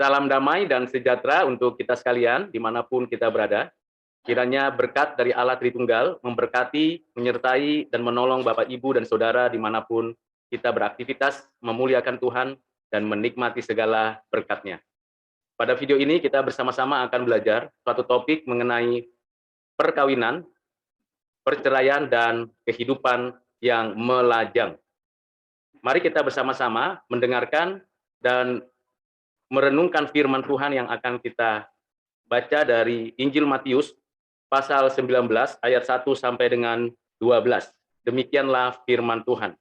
Salam damai dan sejahtera untuk kita sekalian, dimanapun kita berada. Kiranya berkat dari Allah Tritunggal memberkati, menyertai, dan menolong Bapak, Ibu, dan Saudara dimanapun kita beraktivitas, memuliakan Tuhan, dan menikmati segala berkat-Nya. Pada video ini kita bersama-sama akan belajar suatu topik mengenai perkawinan, perceraian, dan kehidupan yang melajang. Mari kita bersama-sama mendengarkan dan merenungkan firman Tuhan yang akan kita baca dari Injil Matius pasal 19 ayat 1 sampai dengan 12. Demikianlah firman Tuhan.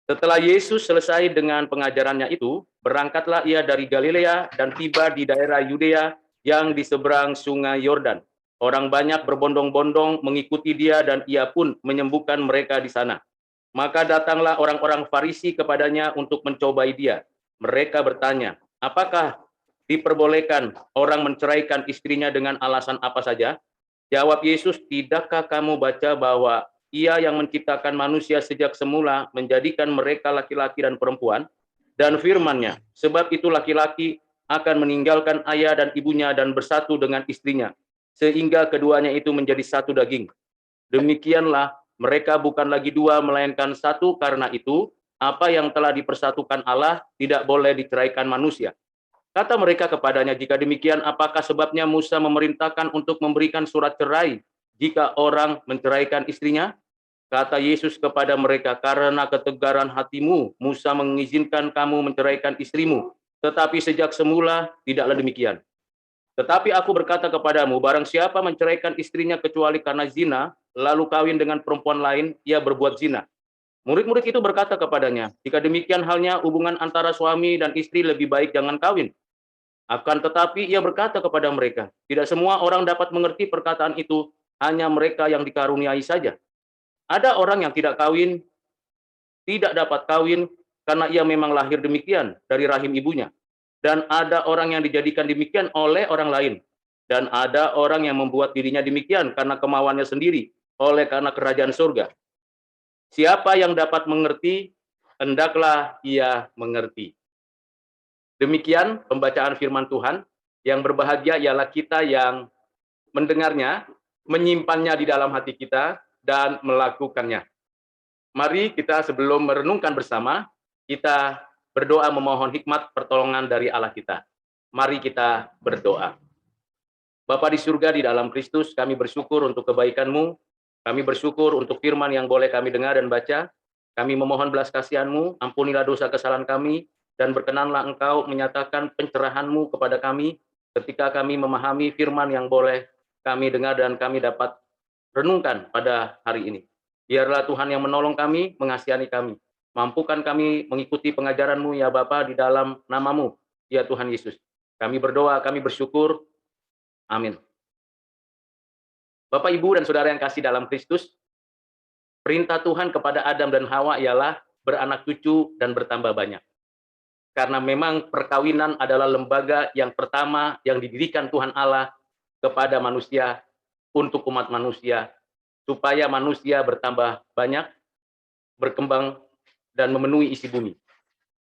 Setelah Yesus selesai dengan pengajarannya itu, berangkatlah ia dari Galilea dan tiba di daerah Yudea yang di seberang sungai Yordan. Orang banyak berbondong-bondong mengikuti dia dan ia pun menyembuhkan mereka di sana. Maka datanglah orang-orang Farisi kepadanya untuk mencobai dia. Mereka bertanya, apakah diperbolehkan orang menceraikan istrinya dengan alasan apa saja? Jawab Yesus, tidakkah kamu baca bahwa Ia yang menciptakan manusia sejak semula menjadikan mereka laki-laki dan perempuan? Dan firman-Nya, sebab itu laki-laki akan meninggalkan ayah dan ibunya dan bersatu dengan istrinya, sehingga keduanya itu menjadi satu daging. Demikianlah mereka bukan lagi dua, melainkan satu. Karena itu, apa yang telah dipersatukan Allah tidak boleh diceraikan manusia. Kata mereka kepadanya, jika demikian, apakah sebabnya Musa memerintahkan untuk memberikan surat cerai jika orang menceraikan istrinya? Kata Yesus kepada mereka, karena ketegaran hatimu, Musa mengizinkan kamu menceraikan istrimu, tetapi sejak semula tidaklah demikian. Tetapi aku berkata kepadamu, barang siapa menceraikan istrinya kecuali karena zina, lalu kawin dengan perempuan lain, ia berbuat zina. Murid-murid itu berkata kepadanya, jika demikian halnya hubungan antara suami dan istri lebih baik jangan kawin. Akan tetapi ia berkata kepada mereka, tidak semua orang dapat mengerti perkataan itu, hanya mereka yang dikaruniai saja. Ada orang yang tidak dapat kawin karena ia memang lahir demikian dari rahim ibunya. Dan ada orang yang dijadikan demikian oleh orang lain. Dan ada orang yang membuat dirinya demikian karena kemauannya sendiri, oleh karena kerajaan surga. Siapa yang dapat mengerti, hendaklah ia mengerti. Demikian pembacaan firman Tuhan. Yang berbahagia ialah kita yang mendengarnya, menyimpannya di dalam hati kita, dan melakukannya. Mari kita sebelum merenungkan bersama, kita berdoa memohon hikmat pertolongan dari Allah kita. Mari kita berdoa. Bapa di surga, di dalam Kristus, kami bersyukur untuk kebaikan-Mu. Kami bersyukur untuk firman yang boleh kami dengar dan baca. Kami memohon belas kasihan-Mu, ampunilah dosa kesalahan kami, dan berkenanlah Engkau menyatakan pencerahan-Mu kepada kami ketika kami memahami firman yang boleh kami dengar dan kami dapat renungkan pada hari ini. Biarlah Tuhan yang menolong kami, mengasihani kami. Mampukan kami mengikuti pengajaran-Mu ya Bapa di dalam nama-Mu, ya Tuhan Yesus. Kami berdoa, kami bersyukur. Amin. Bapak, Ibu, dan Saudara yang kasih dalam Kristus, perintah Tuhan kepada Adam dan Hawa ialah beranak cucu dan bertambah banyak. Karena memang perkawinan adalah lembaga yang pertama yang didirikan Tuhan Allah kepada manusia, untuk umat manusia, supaya manusia bertambah banyak, berkembang, dan memenuhi isi bumi.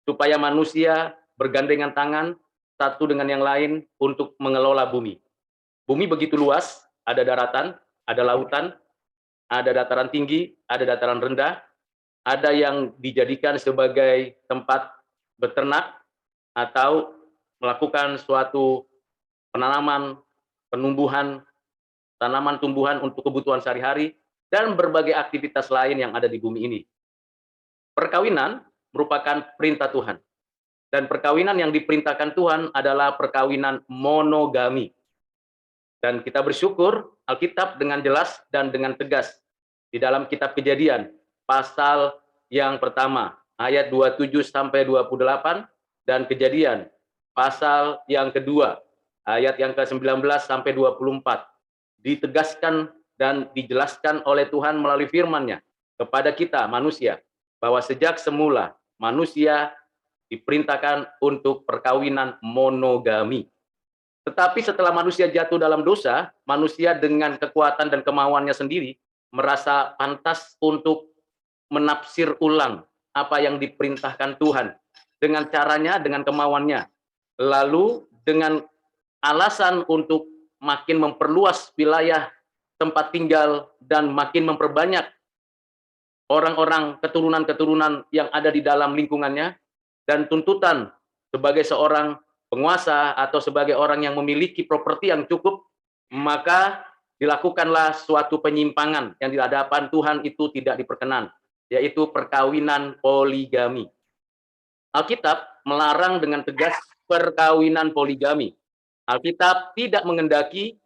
Supaya manusia bergandengan tangan satu dengan yang lain untuk mengelola bumi. Bumi begitu luas, ada daratan, ada lautan, ada dataran tinggi, ada dataran rendah, ada yang dijadikan sebagai tempat beternak atau melakukan suatu penanaman, penumbuhan, tanaman tumbuhan untuk kebutuhan sehari-hari, dan berbagai aktivitas lain yang ada di bumi ini. Perkawinan merupakan perintah Tuhan. Dan perkawinan yang diperintahkan Tuhan adalah perkawinan monogami. Dan kita bersyukur Alkitab dengan jelas dan dengan tegas di dalam kitab Kejadian, pasal yang pertama, ayat 27 sampai 28, dan Kejadian, pasal yang kedua, ayat yang ke-19 sampai 24, ditegaskan dan dijelaskan oleh Tuhan melalui firman-Nya kepada kita manusia, bahwa sejak semula manusia diperintahkan untuk perkawinan monogami. Tetapi setelah manusia jatuh dalam dosa, manusia dengan kekuatan dan kemauannya sendiri merasa pantas untuk menafsir ulang apa yang diperintahkan Tuhan dengan caranya, dengan kemauannya. Lalu dengan alasan untuk makin memperluas wilayah tempat tinggal dan makin memperbanyak orang-orang keturunan-keturunan yang ada di dalam lingkungannya, dan tuntutan sebagai seorang penguasa atau sebagai orang yang memiliki properti yang cukup, maka dilakukanlah suatu penyimpangan yang di hadapan Tuhan itu tidak diperkenan, yaitu perkawinan poligami. Alkitab melarang dengan tegas perkawinan poligami. Alkitab tidak mengendaki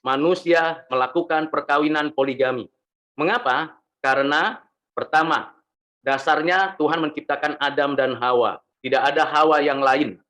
manusia melakukan perkawinan poligami. Mengapa? Karena pertama, dasarnya Tuhan menciptakan Adam dan Hawa. Tidak ada Hawa yang lain.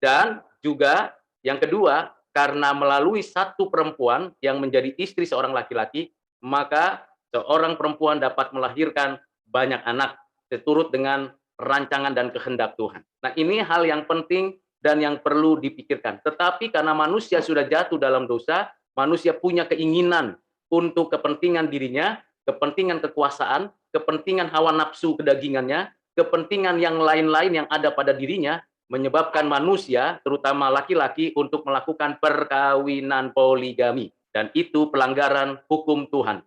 Dan juga yang kedua, karena melalui satu perempuan yang menjadi istri seorang laki-laki, maka seorang perempuan dapat melahirkan banyak anak seturut dengan rancangan dan kehendak Tuhan. Nah, ini hal yang penting dan yang perlu dipikirkan. Tetapi karena manusia sudah jatuh dalam dosa, manusia punya keinginan untuk kepentingan dirinya, kepentingan kekuasaan, kepentingan hawa nafsu kedagingannya, kepentingan yang lain-lain yang ada pada dirinya, menyebabkan manusia, terutama laki-laki, untuk melakukan perkawinan poligami. Dan itu pelanggaran hukum Tuhan.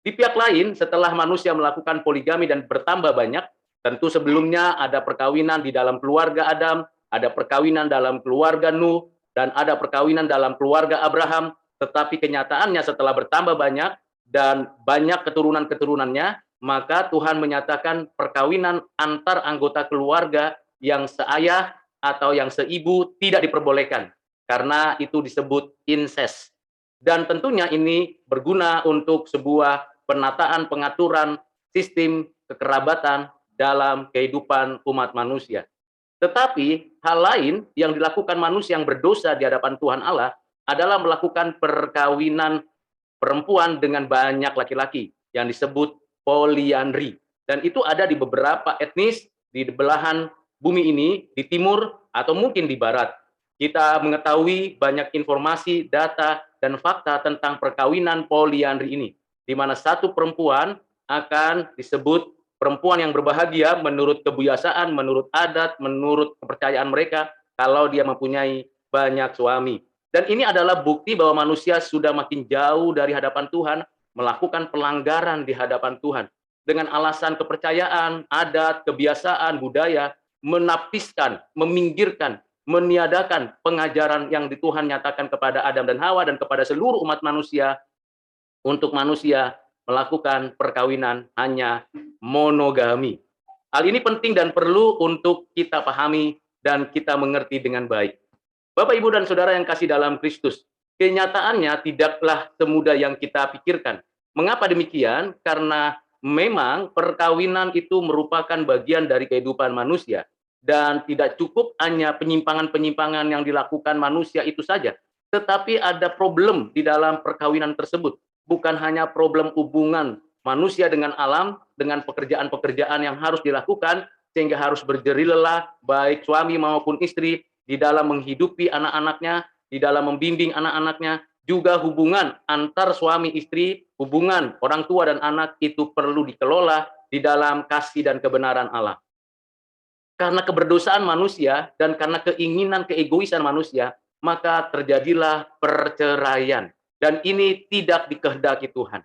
Di pihak lain, setelah manusia melakukan poligami dan bertambah banyak, tentu sebelumnya ada perkawinan di dalam keluarga Adam, ada perkawinan dalam keluarga Nuh, dan ada perkawinan dalam keluarga Abraham, tetapi kenyataannya setelah bertambah banyak dan banyak keturunan-keturunannya, maka Tuhan menyatakan perkawinan antar anggota keluarga yang seayah atau yang seibu tidak diperbolehkan, karena itu disebut incest. Dan tentunya ini berguna untuk sebuah penataan pengaturan sistem kekerabatan dalam kehidupan umat manusia. Tetapi hal lain yang dilakukan manusia yang berdosa di hadapan Tuhan Allah adalah melakukan perkawinan perempuan dengan banyak laki-laki yang disebut poliandri. Dan itu ada di beberapa etnis di belahan bumi ini, di timur atau mungkin di barat. Kita mengetahui banyak informasi, data, dan fakta tentang perkawinan poliandri ini, di mana satu perempuan akan disebut perempuan yang berbahagia menurut kebiasaan, menurut adat, menurut kepercayaan mereka, kalau dia mempunyai banyak suami. Dan ini adalah bukti bahwa manusia sudah makin jauh dari hadapan Tuhan, melakukan pelanggaran di hadapan Tuhan. Dengan alasan kepercayaan, adat, kebiasaan, budaya, menapiskan, meminggirkan, meniadakan pengajaran yang di Tuhan nyatakan kepada Adam dan Hawa dan kepada seluruh umat manusia, untuk manusia melakukan perkawinan hanya monogami. Hal ini penting dan perlu untuk kita pahami dan kita mengerti dengan baik. Bapak, Ibu, dan Saudara yang kasih dalam Kristus, kenyataannya tidaklah semudah yang kita pikirkan. Mengapa demikian? Karena memang perkawinan itu merupakan bagian dari kehidupan manusia. Dan tidak cukup hanya penyimpangan-penyimpangan yang dilakukan manusia itu saja, tetapi ada problem di dalam perkawinan tersebut. Bukan hanya problem hubungan manusia dengan alam, dengan pekerjaan-pekerjaan yang harus dilakukan, sehingga harus berjerih lelah, baik suami maupun istri, di dalam menghidupi anak-anaknya, di dalam membimbing anak-anaknya, juga hubungan antar suami istri, hubungan orang tua dan anak itu perlu dikelola di dalam kasih dan kebenaran Allah. Karena keberdosaan manusia dan karena keinginan keegoisan manusia, maka terjadilah perceraian. Dan ini tidak dikehendaki Tuhan.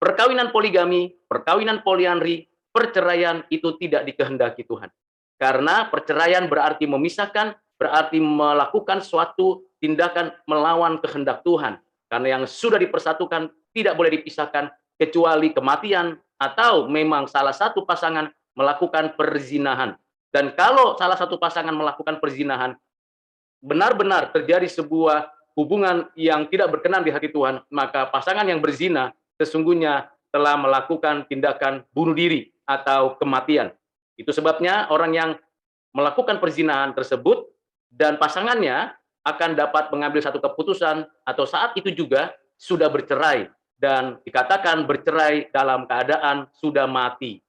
Perkawinan poligami, perkawinan poliandri, perceraian itu tidak dikehendaki Tuhan. Karena perceraian berarti memisahkan, berarti melakukan suatu tindakan melawan kehendak Tuhan. Karena yang sudah dipersatukan tidak boleh dipisahkan kecuali kematian atau memang salah satu pasangan melakukan perzinahan. Dan kalau salah satu pasangan melakukan perzinahan, benar-benar terjadi sebuah hubungan yang tidak berkenan di hati Tuhan, maka pasangan yang berzina sesungguhnya telah melakukan tindakan bunuh diri atau kematian. Itu sebabnya orang yang melakukan perzinahan tersebut dan pasangannya akan dapat mengambil satu keputusan atau saat itu juga sudah bercerai, dan dikatakan bercerai dalam keadaan sudah mati.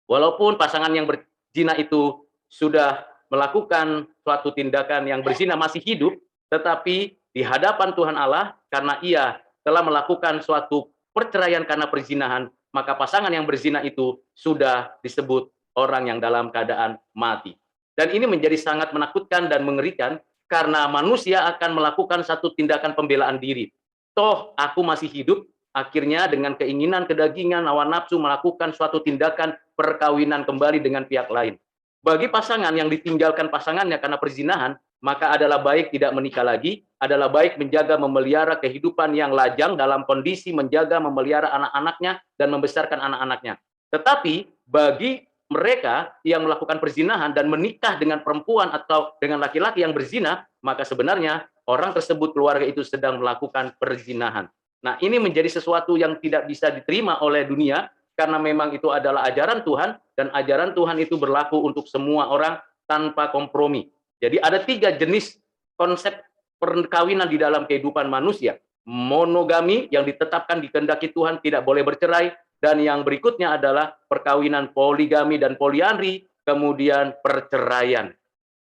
Walaupun pasangan yang berzina itu sudah melakukan suatu tindakan yang berzina masih hidup, tetapi di hadapan Tuhan Allah, karena ia telah melakukan suatu perceraian karena perzinahan, maka pasangan yang berzina itu sudah disebut orang yang dalam keadaan mati. Dan ini menjadi sangat menakutkan dan mengerikan karena manusia akan melakukan satu tindakan pembelaan diri. Toh aku masih hidup, akhirnya dengan keinginan kedagingan, hawa nafsu melakukan suatu tindakan perkawinan kembali dengan pihak lain. Bagi pasangan yang ditinggalkan pasangannya karena perzinahan, maka adalah baik tidak menikah lagi, adalah baik menjaga memelihara kehidupan yang lajang dalam kondisi menjaga memelihara anak-anaknya dan membesarkan anak-anaknya. Tetapi bagi mereka yang melakukan perzinahan dan menikah dengan perempuan atau dengan laki-laki yang berzina, maka sebenarnya orang tersebut, keluarga itu sedang melakukan perzinahan. Nah, ini menjadi sesuatu yang tidak bisa diterima oleh dunia, karena memang itu adalah ajaran Tuhan, dan ajaran Tuhan itu berlaku untuk semua orang tanpa kompromi. Jadi ada 3 jenis konsep perkawinan di dalam kehidupan manusia. Monogami yang ditetapkan dikehendaki Tuhan, tidak boleh bercerai, dan yang berikutnya adalah perkawinan poligami dan poliandri, kemudian perceraian.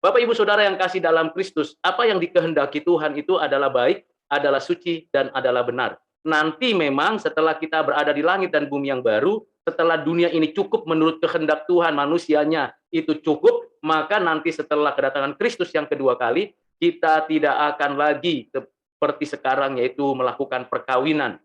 Bapak Ibu Saudara yang kasih dalam Kristus, apa yang dikehendaki Tuhan itu adalah baik, adalah suci, dan adalah benar. Nanti memang setelah kita berada di langit dan bumi yang baru, setelah dunia ini cukup menurut kehendak Tuhan, manusianya itu cukup, maka nanti setelah kedatangan Kristus yang kedua kali, kita tidak akan lagi seperti sekarang, yaitu melakukan perkawinan.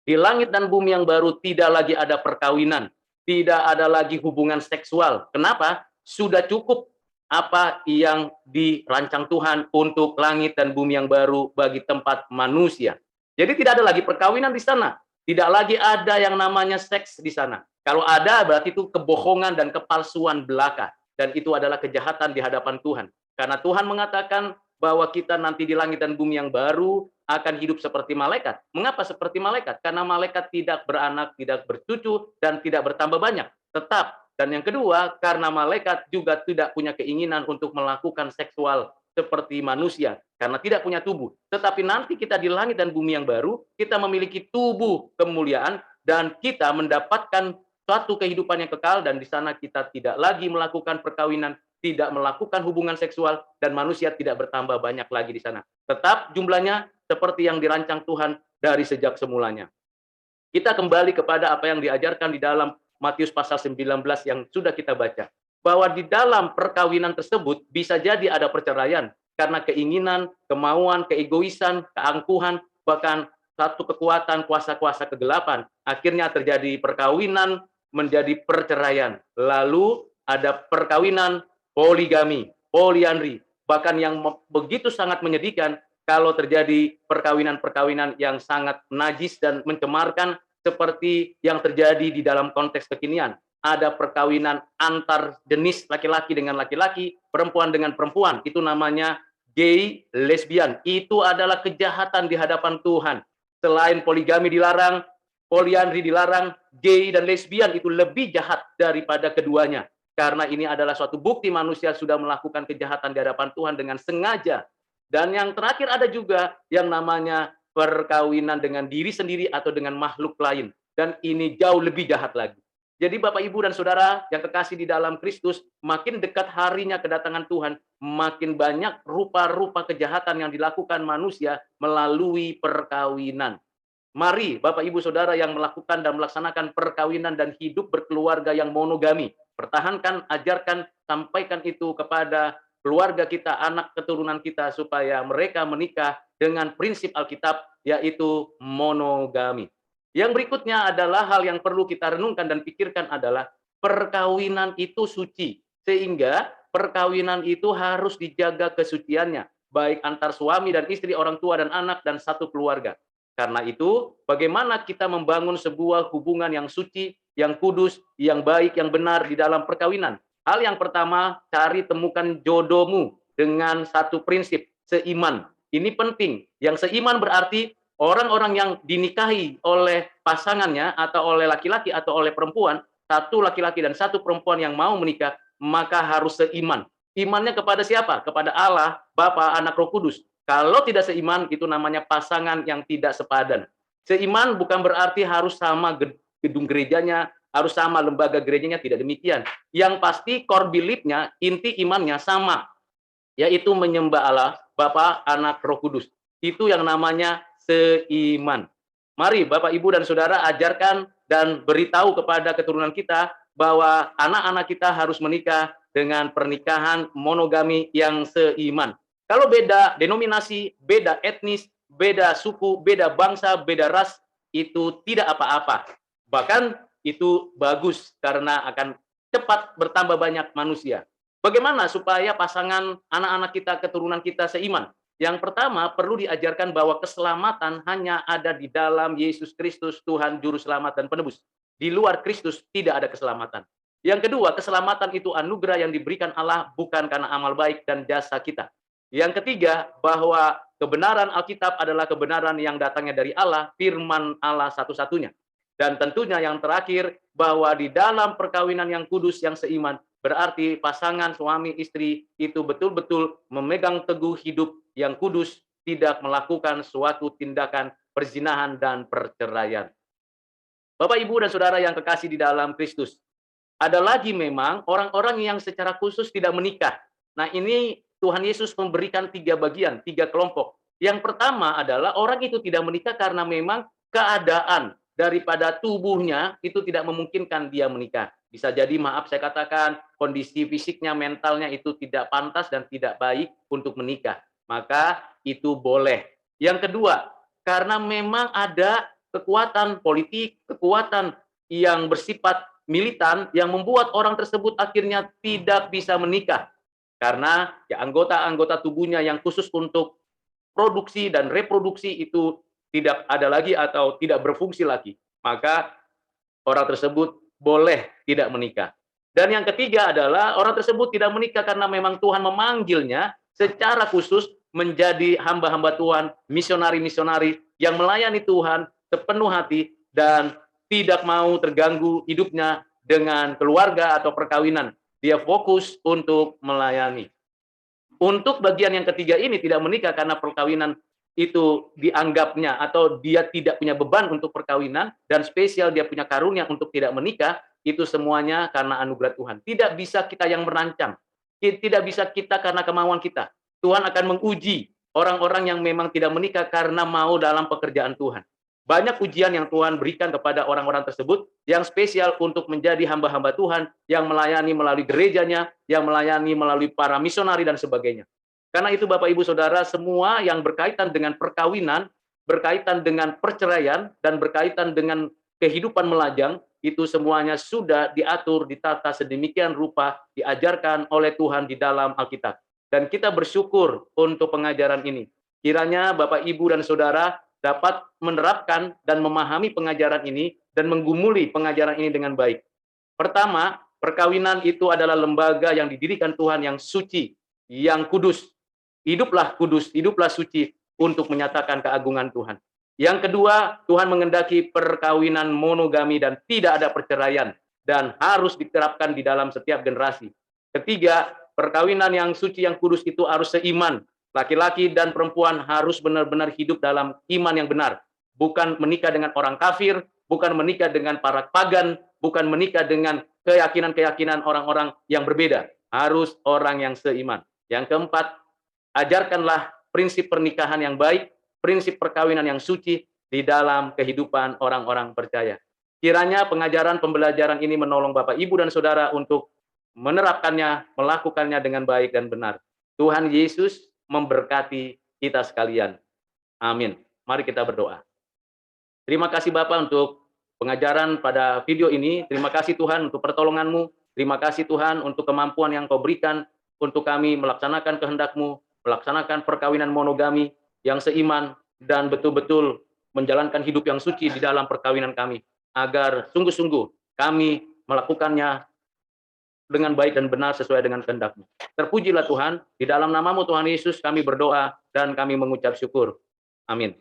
Di langit dan bumi yang baru tidak lagi ada perkawinan, tidak ada lagi hubungan seksual. Kenapa? Sudah cukup apa yang dirancang Tuhan untuk langit dan bumi yang baru bagi tempat manusia. Jadi tidak ada lagi perkawinan di sana. Tidak lagi ada yang namanya seks di sana. Kalau ada, berarti itu kebohongan dan kepalsuan belaka. Dan itu adalah kejahatan di hadapan Tuhan. Karena Tuhan mengatakan bahwa kita nanti di langit dan bumi yang baru akan hidup seperti malaikat. Mengapa seperti malaikat? Karena malaikat tidak beranak, tidak bercucu, dan tidak bertambah banyak. Tetap. Dan yang kedua, karena malaikat juga tidak punya keinginan untuk melakukan seksual seperti manusia, karena tidak punya tubuh. Tetapi nanti kita di langit dan bumi yang baru, kita memiliki tubuh kemuliaan, dan kita mendapatkan suatu kehidupan yang kekal, dan di sana kita tidak lagi melakukan perkawinan, tidak melakukan hubungan seksual, dan manusia tidak bertambah banyak lagi di sana. Tetap jumlahnya seperti yang dirancang Tuhan dari sejak semulanya. Kita kembali kepada apa yang diajarkan di dalam Matius pasal 19 yang sudah kita baca. Bahwa di dalam perkawinan tersebut bisa jadi ada perceraian karena keinginan, kemauan, keegoisan, keangkuhan, bahkan satu kekuatan kuasa-kuasa kegelapan. Akhirnya terjadi perkawinan menjadi perceraian. Lalu ada perkawinan poligami, poliandri. Bahkan yang begitu sangat menyedihkan kalau terjadi perkawinan-perkawinan yang sangat najis dan mencemarkan seperti yang terjadi di dalam konteks kekinian. Ada perkawinan antar jenis laki-laki dengan laki-laki, perempuan dengan perempuan. Itu namanya gay, lesbian. Itu adalah kejahatan di hadapan Tuhan. Selain poligami dilarang, poliandri dilarang, gay dan lesbian itu lebih jahat daripada keduanya. Karena ini adalah suatu bukti manusia sudah melakukan kejahatan di hadapan Tuhan dengan sengaja. Dan yang terakhir ada juga yang namanya perkawinan dengan diri sendiri atau dengan makhluk lain. Dan ini jauh lebih jahat lagi. Jadi Bapak, Ibu, dan Saudara yang kekasih di dalam Kristus, makin dekat harinya kedatangan Tuhan, makin banyak rupa-rupa kejahatan yang dilakukan manusia melalui perkawinan. Mari Bapak, Ibu, Saudara yang melakukan dan melaksanakan perkawinan dan hidup berkeluarga yang monogami, pertahankan, ajarkan, sampaikan itu kepada keluarga kita, anak keturunan kita, supaya mereka menikah dengan prinsip Alkitab, yaitu monogami. Yang berikutnya adalah hal yang perlu kita renungkan dan pikirkan adalah perkawinan itu suci, sehingga perkawinan itu harus dijaga kesuciannya, baik antar suami dan istri, orang tua dan anak, dan satu keluarga. Karena itu, bagaimana kita membangun sebuah hubungan yang suci, yang kudus, yang baik, yang benar di dalam perkawinan? Hal yang pertama, cari temukan jodohmu dengan satu prinsip, seiman. Ini penting. Yang seiman berarti orang-orang yang dinikahi oleh pasangannya atau oleh laki-laki atau oleh perempuan, satu laki-laki dan satu perempuan yang mau menikah, maka harus seiman. Imannya kepada siapa? Kepada Allah, Bapa, Anak, Roh Kudus. Kalau tidak seiman, itu namanya pasangan yang tidak sepadan. Seiman bukan berarti harus sama gedung gerejanya, harus sama lembaga gerejanya, tidak demikian. Yang pasti core belief-nya, inti imannya sama, yaitu menyembah Allah, Bapa, Anak, Roh Kudus. Itu yang namanya seiman. Mari Bapak, Ibu, dan Saudara ajarkan dan beritahu kepada keturunan kita bahwa anak-anak kita harus menikah dengan pernikahan monogami yang seiman. Kalau beda denominasi, beda etnis, beda suku, beda bangsa, beda ras, itu tidak apa-apa. Bahkan itu bagus karena akan cepat bertambah banyak manusia. Bagaimana supaya pasangan anak-anak kita, keturunan kita seiman? Yang pertama, perlu diajarkan bahwa keselamatan hanya ada di dalam Yesus Kristus, Tuhan Juru Selamat dan Penebus. Di luar Kristus tidak ada keselamatan. Yang kedua, keselamatan itu anugerah yang diberikan Allah bukan karena amal baik dan jasa kita. Yang ketiga, bahwa kebenaran Alkitab adalah kebenaran yang datangnya dari Allah, firman Allah satu-satunya. Dan tentunya yang terakhir, bahwa di dalam perkawinan yang kudus, yang seiman, berarti pasangan suami istri itu betul-betul memegang teguh hidup yang kudus, tidak melakukan suatu tindakan perzinahan dan perceraian. Bapak, Ibu, dan Saudara yang kekasih di dalam Kristus, ada lagi memang orang-orang yang secara khusus tidak menikah. Nah, ini Tuhan Yesus memberikan 3 bagian, 3 kelompok. Yang pertama adalah orang itu tidak menikah karena memang keadaan daripada tubuhnya itu tidak memungkinkan dia menikah. Bisa jadi, maaf saya katakan, kondisi fisiknya, mentalnya itu tidak pantas dan tidak baik untuk menikah. Maka itu boleh. Yang kedua, karena memang ada kekuatan politik, kekuatan yang bersifat militan yang membuat orang tersebut akhirnya tidak bisa menikah. Karena ya anggota-anggota tubuhnya yang khusus untuk produksi dan reproduksi itu tidak ada lagi atau tidak berfungsi lagi. Maka orang tersebut boleh tidak menikah. Dan yang ketiga adalah orang tersebut tidak menikah karena memang Tuhan memanggilnya secara khusus menjadi hamba-hamba Tuhan, misionari-misionari yang melayani Tuhan sepenuh hati dan tidak mau terganggu hidupnya dengan keluarga atau perkawinan. Dia fokus untuk melayani. Untuk bagian yang ketiga ini tidak menikah karena perkawinan itu dianggapnya atau dia tidak punya beban untuk perkawinan dan spesial dia punya karunia untuk tidak menikah, itu semuanya karena anugerah Tuhan. Tidak bisa kita yang merancang. Tidak bisa kita karena kemauan kita. Tuhan akan menguji orang-orang yang memang tidak menikah karena mau dalam pekerjaan Tuhan. Banyak ujian yang Tuhan berikan kepada orang-orang tersebut yang spesial untuk menjadi hamba-hamba Tuhan, yang melayani melalui gerejanya, yang melayani melalui para misionari dan sebagainya. Karena itu Bapak Ibu Saudara, semua yang berkaitan dengan perkawinan, berkaitan dengan perceraian, dan berkaitan dengan kehidupan melajang, itu semuanya sudah diatur, ditata sedemikian rupa, diajarkan oleh Tuhan di dalam Alkitab. Dan kita bersyukur untuk pengajaran ini. Kiranya Bapak, Ibu, dan Saudara dapat menerapkan dan memahami pengajaran ini dan menggumuli pengajaran ini dengan baik. Pertama, perkawinan itu adalah lembaga yang didirikan Tuhan yang suci, yang kudus. Hiduplah kudus, hiduplah suci untuk menyatakan keagungan Tuhan. Yang kedua, Tuhan mengendaki perkawinan monogami dan tidak ada perceraian dan harus diterapkan di dalam setiap generasi. Ketiga, perkawinan yang suci, yang kudus itu harus seiman. Laki-laki dan perempuan harus benar-benar hidup dalam iman yang benar. Bukan menikah dengan orang kafir, bukan menikah dengan para pagan, bukan menikah dengan keyakinan-keyakinan orang-orang yang berbeda. Harus orang yang seiman. Yang keempat, ajarkanlah prinsip pernikahan yang baik, prinsip perkawinan yang suci di dalam kehidupan orang-orang percaya. Kiranya pengajaran pembelajaran ini menolong Bapak, Ibu, dan Saudara untuk menerapkannya, melakukannya dengan baik dan benar. Tuhan Yesus memberkati kita sekalian. Amin. Mari kita berdoa. Terima kasih Bapak untuk pengajaran pada video ini. Terima kasih Tuhan untuk pertolongan-Mu. Terima kasih Tuhan untuk kemampuan yang Kau berikan untuk kami melaksanakan kehendak-Mu, melaksanakan perkawinan monogami yang seiman, dan betul-betul menjalankan hidup yang suci di dalam perkawinan kami, agar sungguh-sungguh kami melakukannya dengan baik dan benar sesuai dengan kehendak-Mu. Terpujilah Tuhan, di dalam nama-Mu Tuhan Yesus kami berdoa dan kami mengucap syukur. Amin.